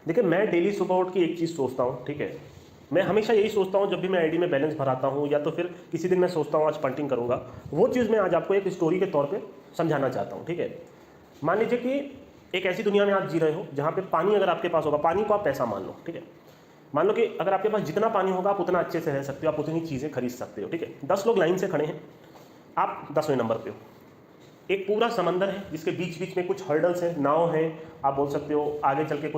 देखिए, मैं डेली सुबह उठ के एक चीज़ सोचता हूँ, ठीक है। मैं हमेशा यही सोचता हूँ जब भी मैं आईडी में बैलेंस भराता हूँ, या तो फिर किसी दिन मैं सोचता हूँ आज फंडिंग करूँगा। वो चीज़ मैं आज आपको एक स्टोरी के तौर पे समझाना चाहता हूँ, ठीक है। मान लीजिए कि एक ऐसी दुनिया में आप जी रहे हो जहाँ पे पानी अगर आपके पास होगा, पानी को आप पैसा मान लो, ठीक है। मान लो कि अगर आपके पास जितना पानी होगा आप उतना अच्छे से रह सकते हो, आप उतनी चीज़ें खरीद सकते हो, ठीक है। 10 लोग लाइन से खड़े हैं, आप 10वें नंबर पे हो। एक पूरा समंदर है जिसके बीच बीच में कुछ हर्डल्स हैं, नाव है, आप बोल सकते हो आगे चल के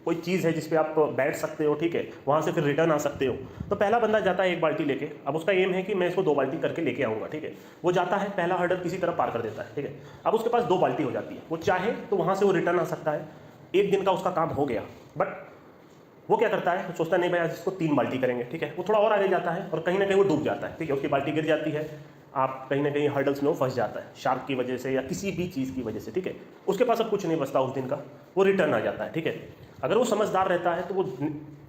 कोई चीज़ है जिस पे आप बैठ सकते हो, ठीक है। वहाँ से फिर रिटर्न आ सकते हो। तो पहला बंदा जाता है एक बाल्टी लेके, अब उसका एम है कि मैं इसको 2 बाल्टी करके लेके आऊँगा, ठीक है। वो जाता है, पहला हर्डल किसी तरह पार कर देता है, ठीक है। अब उसके पास 2 बाल्टी हो जाती है, वो चाहे तो वहाँ से वो रिटर्न आ सकता है, एक दिन का उसका काम हो गया। बट वो क्या करता है, सोचता नहीं भाई आज इसको 3 बाल्टी करेंगे, ठीक है। वो थोड़ा और आगे जाता है और कहीं ना कहीं वो डूब जाता है, ठीक है। उसकी बाल्टी गिर जाती है, आप कहीं ना कहीं हर्डल्स में वो फंस जाता है, शार्क की वजह से या किसी भी चीज़ की वजह से, ठीक है। उसके पास अब कुछ नहीं बचता उस दिन का, वो रिटर्न आ जाता है, ठीक है। अगर वो समझदार रहता है तो वो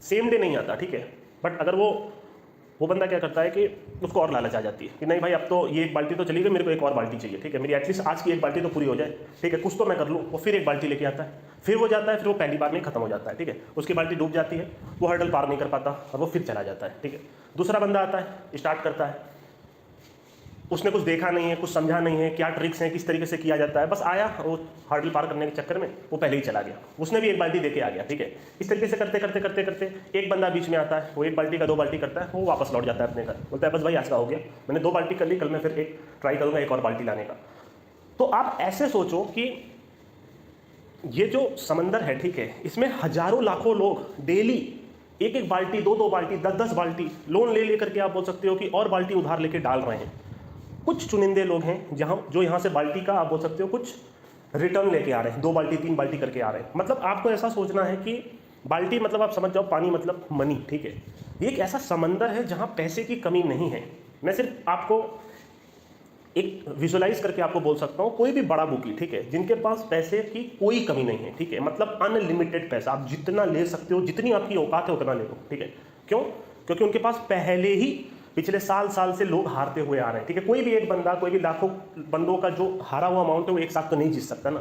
सेम डे नहीं आता, ठीक है। बट अगर वो बंदा क्या करता है कि उसको और लालच आ जाती है कि नहीं भाई अब तो ये एक बाल्टी तो चली गई, मेरे को एक और बाल्टी चाहिए, ठीक है। मेरी एटलीस्ट आज की एक बाल्टी तो पूरी हो जाए, ठीक है, कुछ तो मैं कर लूँ। वो फिर एक बाल्टी लेके आता है, फिर वो जाता है, फिर वो पहली बार में खत्म हो जाता है, ठीक है। उसकी बाल्टी डूब जाती है, वो हर्डल पार नहीं कर पाता और वो फिर चला जाता है, ठीक है। दूसरा बंदा आता है, स्टार्ट करता है, उसने कुछ देखा नहीं है, कुछ समझा नहीं है, क्या ट्रिक्स हैं, किस तरीके से किया जाता है, बस आया, वो हर्डल पार करने के चक्कर में वो पहले ही चला गया, उसने भी एक बाल्टी देके आ गया, ठीक है। इस तरीके से करते करते करते करते एक बंदा बीच में आता है, वो एक बाल्टी का 2 बाल्टी करता है, वो वापस लौट जाता है अपने घर, बोलता है बस भाई आज का हो गया, मैंने 2 बाल्टी कर ली, कल मैं फिर एक ट्राई करूँगा एक और बाल्टी लाने का। तो आप ऐसे सोचो कि ये जो समंदर है, ठीक है, इसमें हजारों लाखों लोग डेली एक एक बाल्टी, 2-2 बाल्टी, 10-10 बाल्टी लोन ले लेकर के आप बोल सकते हो कि और बाल्टी उधार लेके डाल रहे हैं। कुछ चुनिंदे लोग हैं जो यहाँ से बाल्टी का आप बोल सकते हो कुछ रिटर्न लेके आ रहे हैं, 2 बाल्टी 3 बाल्टी करके आ रहे हैं। मतलब आपको ऐसा सोचना है कि बाल्टी मतलब आप समझ जाओ पानी मतलब मनी, ठीक है। ये एक ऐसा समंदर है जहाँ पैसे की कमी नहीं है। मैं सिर्फ आपको एक विजुअलाइज करके आपको बोल सकता हूँ, कोई भी बड़ा बुकी, ठीक है, जिनके पास पैसे की कोई कमी नहीं है, ठीक है, मतलब अनलिमिटेड पैसा, आप जितना ले सकते हो, जितनी आपकी औकात है उतना ले लो, ठीक है। क्यों? क्योंकि उनके पास पहले ही पिछले साल से लोग हारते हुए आ रहे हैं, ठीक है। कोई भी एक बंदा, कोई भी लाखों बंदों का जो हारा हुआ अमाउंट है वो एक साथ तो नहीं जीत सकता ना।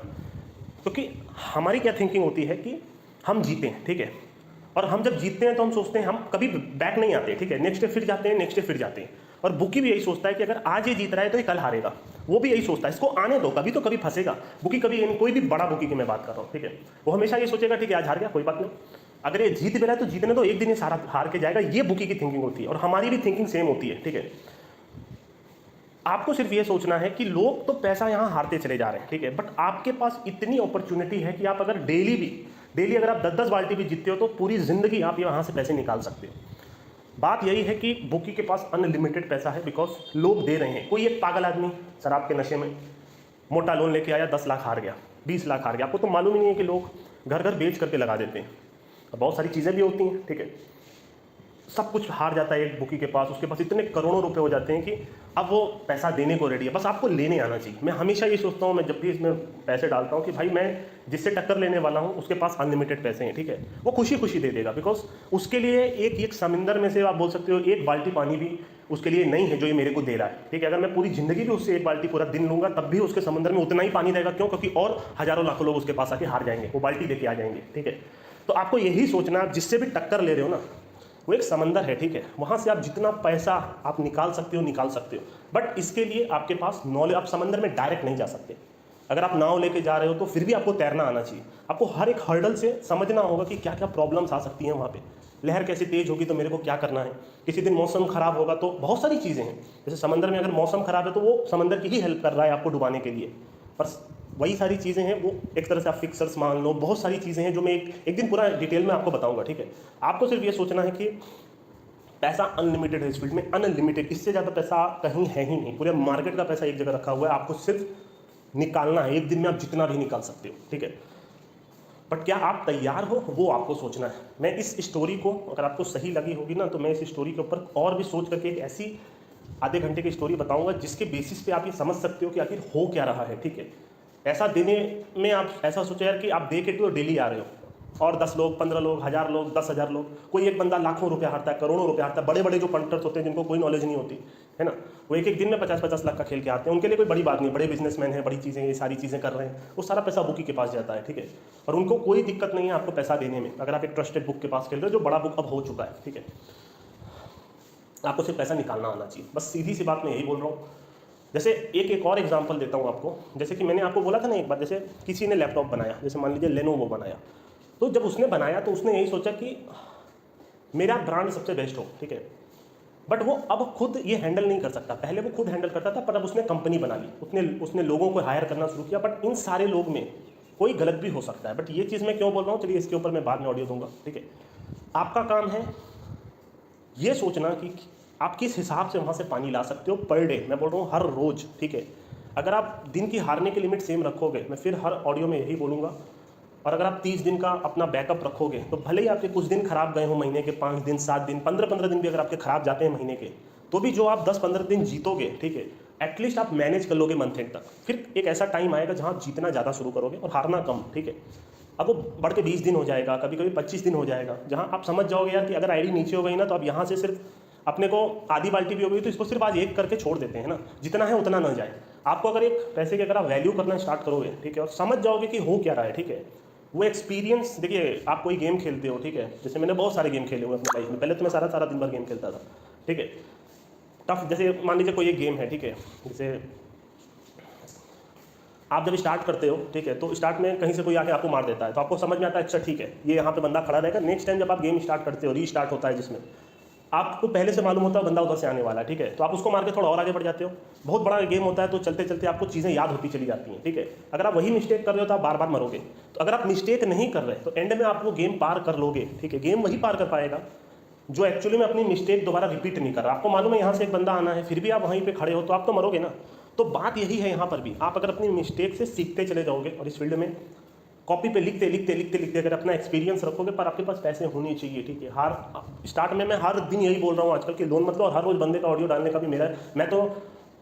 क्योंकि हमारी क्या थिंकिंग होती है कि हम जीते हैं, ठीक है, और हम जब जीतते हैं तो हम सोचते हैं हम कभी बैक नहीं आते, ठीक है, नेक्स्ट डे फिर जाते हैं, नेक्स्ट डे फिर जाते हैं। और बुकी भी यही सोचता है कि अगर आज ये जीत रहा है तो ये कल हारेगा, वो भी यही सोचता है, इसको आने दो, कभी तो कभी फंसेगा। बुकी कभी, कोई भी बड़ा बुकी की मैं बात कर रहा हूँ, ठीक है, वो हमेशा ये सोचेगा ठीक है आज हार गया कोई बात नहीं, अगर ये जीत भी रहा है तो जीतने दो, एक दिन ये सारा हार के जाएगा। ये बुकी की थिंकिंग होती है और हमारी भी थिंकिंग सेम होती है, ठीक है। आपको सिर्फ ये सोचना है कि लोग तो पैसा यहाँ हारते चले जा रहे हैं, ठीक है, बट आपके पास इतनी अपॉर्चुनिटी है कि आप अगर डेली अगर आप 10-10 बाल्टी भी जीतते हो तो पूरी जिंदगी आप यहाँ से पैसे निकाल सकते हो। बात यही है कि बुकी के पास अनलिमिटेड पैसा है बिकॉज लोग दे रहे हैं। कोई एक पागल आदमी शराब के नशे में मोटा लोन लेके आया, 10 लाख हार गया, 20 लाख हार गया, आपको तो मालूम ही नहीं है कि लोग घर घर बेच करके लगा देते हैं। बहुत सारी चीज़ें भी होती हैं, ठीक है, सब कुछ हार जाता है एक बुकी के पास, उसके पास इतने करोड़ों रुपए हो जाते हैं कि अब वो पैसा देने को रेडी है, बस आपको लेने आना चाहिए। मैं हमेशा ये सोचता हूँ, मैं जब भी इसमें पैसे डालता हूँ कि भाई मैं जिससे टक्कर लेने वाला हूँ उसके पास अनलिमिटेड पैसे हैं, ठीक है, वो खुशी खुशी दे देगा बिकॉज उसके लिए एक समंदर में से आप बोल सकते हो एक बाल्टी पानी भी उसके लिए नहीं है जो ये मेरे को दे रहा है, ठीक है। अगर मैं पूरी जिंदगी भी उससे एक बाल्टी पूरा दिन लूंगा तब भी उसके समंदर में उतना ही पानी रहेगा। क्यों? क्योंकि और हजारों लाखों लोग उसके पास आके हार जाएंगे, वो बाल्टी लेके आ जाएंगे, ठीक है। तो आपको यही सोचना, आप जिससे भी टक्कर ले रहे हो ना वो एक समंदर है, ठीक है, वहाँ से आप जितना पैसा आप निकाल सकते हो, बट इसके लिए आपके पास नॉलेज, आप समंदर में डायरेक्ट नहीं जा सकते। अगर आप नाव लेके जा रहे हो तो फिर भी आपको तैरना आना चाहिए, आपको हर एक हर्डल से समझना होगा कि क्या क्या प्रॉब्लम्स आ सकती हैं वहाँ पे, लहर कैसी तेज होगी तो मेरे को क्या करना है, किसी दिन मौसम खराब होगा तो बहुत सारी चीज़ें हैं। जैसे समंदर में अगर मौसम खराब है तो वो समंदर की ही हेल्प कर रहा है आपको डुबाने के लिए, पर वही सारी चीज़ें हैं, वो एक तरह से आप फिक्सर्स मान लो, बहुत सारी चीज़ें हैं जो मैं एक दिन पूरा डिटेल में आपको बताऊंगा, ठीक है। आपको सिर्फ ये सोचना है कि पैसा अनलिमिटेड है इस फील्ड में, अनलिमिटेड, इससे ज़्यादा पैसा कहीं है ही नहीं। पूरे मार्केट का पैसा एक जगह रखा हुआ है, आपको सिर्फ निकालना है, एक दिन में आप जितना भी निकाल सकते हो, ठीक है। बट क्या आप तैयार हो, वो आपको सोचना है। मैं इस स्टोरी को, अगर आपको सही लगी होगी ना, तो मैं इस स्टोरी के ऊपर और भी सोच करके एक ऐसी आधे घंटे की स्टोरी बताऊंगा जिसके बेसिस पे आप ये समझ सकते हो कि आखिर हो क्या रहा है, ठीक है। ऐसा देने में आप ऐसा सोचो यार कि आप दे के तो डेली आ रहे हो, और 10 लोग, 15 लोग, 1000 लोग, 10,000 लोग, कोई एक बंदा लाखों रुपए हारता है, करोड़ों रुपए हारता है। बड़े बड़े जो पंटर्स होते हैं जिनको कोई नॉलेज नहीं होती है ना, वो एक एक दिन में 50-50 लाख का खेल के आते हैं। उनके लिए कोई बड़ी बात नहीं, बड़े बिजनेसमैन हैं, बड़ी चीज़ें, ये सारी चीज़ें कर रहे हैं, वो सारा पैसा बुक ही के पास जाता है, ठीक है। और उनको कोई दिक्कत नहीं है आपको पैसा देने में, अगर आप एक ट्रस्टेड बुक के पास खेल रहे हो, जो बड़ा बुक अब हो चुका है, ठीक है। आपको सिर्फ पैसा निकालना आना चाहिए, बस सीधी सी बात मैं यही बोल रहा हूँ। जैसे एक और एग्जांपल देता हूँ आपको, जैसे कि मैंने आपको बोला था ना एक बार, जैसे किसी ने लैपटॉप बनाया, जैसे मान लीजिए लेनोवो बनाया, तो जब उसने बनाया तो उसने यही सोचा कि मेरा ब्रांड सबसे बेस्ट हो, ठीक है। बट वो अब खुद ये हैंडल नहीं कर सकता, पहले वो खुद हैंडल करता था, पर अब उसने कंपनी बना ली, उसने लोगों को हायर करना शुरू किया। बट इन सारे लोग में कोई गलत भी हो सकता है, बट ये चीज़ मैं क्यों बोल रहा हूँ, चलिए इसके ऊपर मैं बाद में ऑडियो दूंगा, ठीक है। आपका काम है ये सोचना कि आप किस हिसाब से वहाँ से पानी ला सकते हो पर डे, मैं बोल रहा हूँ हर रोज़, ठीक है। अगर आप दिन की हारने की लिमिट सेम रखोगे, मैं फिर हर ऑडियो में यही बोलूँगा, और अगर आप 30 दिन का अपना बैकअप रखोगे, तो भले ही आपके कुछ दिन खराब गए हो, महीने के 5 दिन, 7 दिन, 15-15 दिन भी अगर आपके खराब जाते हैं महीने के, तो भी जो आप 10-15 दिन जीतोगे, ठीक है, एटलीस्ट आप मैनेज कर लोगे मंथ एंड तक। फिर एक ऐसा टाइम आएगा जहाँ आप जीतना ज़्यादा शुरू करोगे और हारना कम, ठीक है। अब वो बढ़ के 20 दिन हो जाएगा, कभी कभी 25 दिन हो जाएगा, जहाँ आप समझ जाओगे यार कि अगर आईडी नीचे हो गई ना, तो अब यहाँ से सिर्फ अपने को आधी बाल्टी भी हो गई, तो इसको सिर्फ आज एक करके छोड़ देते हैं ना, जितना है उतना ना जाए। आपको अगर एक पैसे की अगर आप वैल्यू करना स्टार्ट करोगे, ठीक है, और समझ जाओगे कि हो क्या रहा है, ठीक है, वो एक्सपीरियंस, देखिए आप कोई गेम खेलते हो, ठीक है, जैसे मैंने बहुत सारे गेम खेले हुए अपनी लाइफ में, पहले तो मैं सारा दिन भर गेम खेलता था, ठीक है। टफ, जैसे मान लीजिए कोई एक गेम है, ठीक है, जैसे आप जब स्टार्ट करते हो, ठीक है, तो स्टार्ट में कहीं से कोई आके आपको मार देता है, तो आपको समझ में आता है अच्छा ठीक है ये यहाँ पे बंदा खड़ा रहेगा। नेक्स्ट टाइम जब आप गेम स्टार्ट करते हो, रीस्टार्ट होता है, जिसमें आपको पहले से मालूम होता है बंदा उधर से आने वाला है, ठीक है, तो आप उसको मार के थोड़ा और आगे बढ़ जाते हो। बहुत बड़ा गेम होता है, तो चलते चलते आपको चीज़ें याद होती चली जाती हैं, ठीक है। अगर आप वही मिस्टेक कर रहे हो तो आप बार बार मरोगे। तो अगर आप मिस्टेक नहीं कर रहे तो एंड में आप वो गेम पार कर लोगे, ठीक है। गेम वही पार कर पाएगा जो एक्चुअली में अपनी मिस्टेक दोबारा रिपीट नहीं कर रहा। आपको मालूम है यहाँ से एक बंदा आना है, फिर भी आप वहीं पे खड़े हो, तो आप तो मरोगे ना। तो बात यही है यहाँ पर भी, आप अगर अपनी मिस्टेक से सीखते चले जाओगे और इस फील्ड में कॉपी पे लिखते अगर अपना एक्सपीरियंस रखोगे, पर आपके पास पैसे होने चाहिए, ठीक है। स्टार्ट में मैं हर दिन यही बोल रहा हूँ आजकल कि लोन मत लो, और हर रोज़ बंदे का ऑडियो डालने का भी मेरा, मैं तो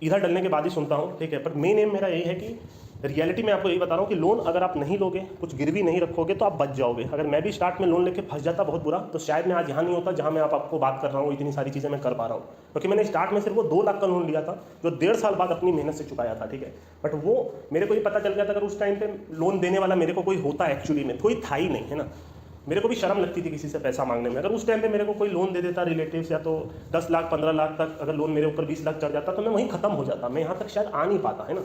इधर डलने के बाद ही सुनता हूँ, ठीक है। पर मेन एम मेरा यही है कि रियलिटी में आपको यही बता रहा हूँ कि लोन अगर आप नहीं लोगे, कुछ गिरवी नहीं रखोगे, तो आप बच जाओगे। अगर मैं भी स्टार्ट में लोन लेके फंस जाता बहुत बुरा, तो शायद मैं आज यहाँ नहीं होता जहाँ मैं आपको बात कर रहा हूँ, इतनी सारी चीज़ें मैं कर पा रहा हूँ, क्योंकि मैंने स्टार्ट में सिर्फ वो 2 लाख का लोन लिया था, जो 1.5 साल बाद अपनी मेहनत से चुकाया था, ठीक है। बट वो मेरे को ये पता चल गया था, अगर उस टाइम पे लोन देने वाला मेरे को कोई होता एक्चुअली में, कोई था ही नहीं, है ना। मेरे को भी शर्म लगती थी किसी से पैसा मांगने में। अगर उस टाइम पे मेरे को कोई लोन दे देता रिलेटिव्स, या तो 10 लाख 15 लाख तक अगर लोन मेरे ऊपर 20 लाख चढ़ जाता, तो मैं वहीं खत्म हो जाता, मैं यहाँ तक शायद आ नहीं पाता, है ना।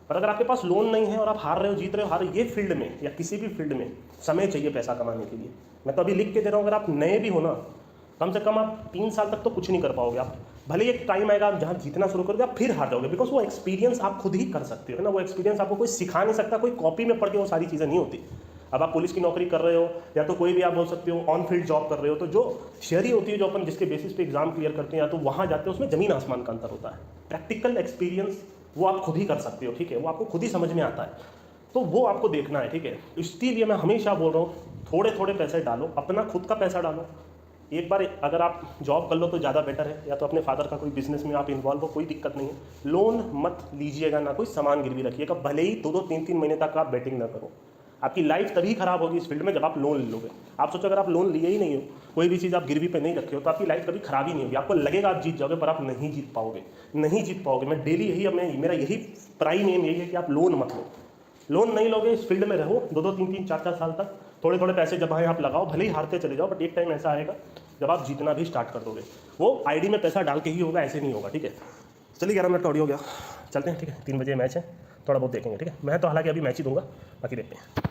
पर अगर आपके पास लोन नहीं है और आप हार रहे हो, जीत रहे हो, हर ये फील्ड में या किसी भी फील्ड में समय चाहिए पैसा कमाने के लिए। मैं तो अभी लिख के दे रहा हूँ, अगर आप नए भी हो ना, कम से कम आप 3 साल तक तो कुछ नहीं कर पाओगे। आप भले एक टाइम आएगा आप जहाँ जीतना शुरू करोगे, आप फिर हार जाओगे, बिकॉज वो एक्सपीरियंस आप खुद ही कर सकते हो, है ना। वो एक्सपीरियंस आपको कोई सिखा नहीं सकता, कोई कॉपी में पढ़ के वो सारी चीज़ें नहीं होती। अब आप पुलिस की नौकरी कर रहे हो, या तो कोई भी आप बोल सकते हो ऑन फील्ड जॉब कर रहे हो, तो जो थियरी होती है, जो अपन जिसके बेसिस पे एग्जाम क्लियर करते हैं, या तो वहाँ जाते हैं, उसमें ज़मीन आसमान का अंतर होता है। प्रैक्टिकल एक्सपीरियंस वो आप खुद ही कर सकते हो, ठीक है, वो आपको खुद ही समझ में आता है, तो वो आपको देखना है, ठीक है। इसलिए मैं हमेशा बोल रहा हूँ थोड़े थोड़े पैसे डालो, अपना खुद का पैसा डालो। एक बार अगर आप जॉब कर लो तो ज़्यादा बेटर है, या तो अपने फादर का कोई बिजनेस में आप इन्वॉल्व हो, कोई दिक्कत नहीं है। लोन मत लीजिएगा, ना कोई सामान गिरवी रखिएगा, भले ही 2-2, 3-3 महीने तक आप बेटिंग ना करो। आपकी लाइफ तभी खराब होगी इस फील्ड में जब आप लोन लोगे। आप सोचो अगर आप लोन लिए ही नहीं हो, कोई भी चीज़ आप गिरवी पे नहीं रखे हो, तो आपकी लाइफ कभी खराब ही नहीं होगी। आपको लगेगा आप जीत जाओगे, पर आप नहीं जीत पाओगे, नहीं जीत पाओगे। मैं डेली मेरा यही प्राइम एम यही है कि आप लोन मत लो। लोन नहीं लोगे, इस फील्ड में रहो 2-2, 3-3, 4-4 साल तक, थोड़े थोड़े पैसे जब आए आप लगाओ, भले ही हारते चले जाओ, बट एक टाइम ऐसा आएगा जब आप जीतना भी स्टार्ट कर दोगे। वो आईडी में पैसा डाल के ही होगा, ऐसे नहीं होगा, ठीक है। चलिए 11 मिनट का ऑडियो हो गया, चलते हैं, ठीक है। 3 बजे मैच है, थोड़ा बहुत देखेंगे, ठीक है। मैं तो हालांकि अभी मैच ही दूंगा, बाकी देखते हैं।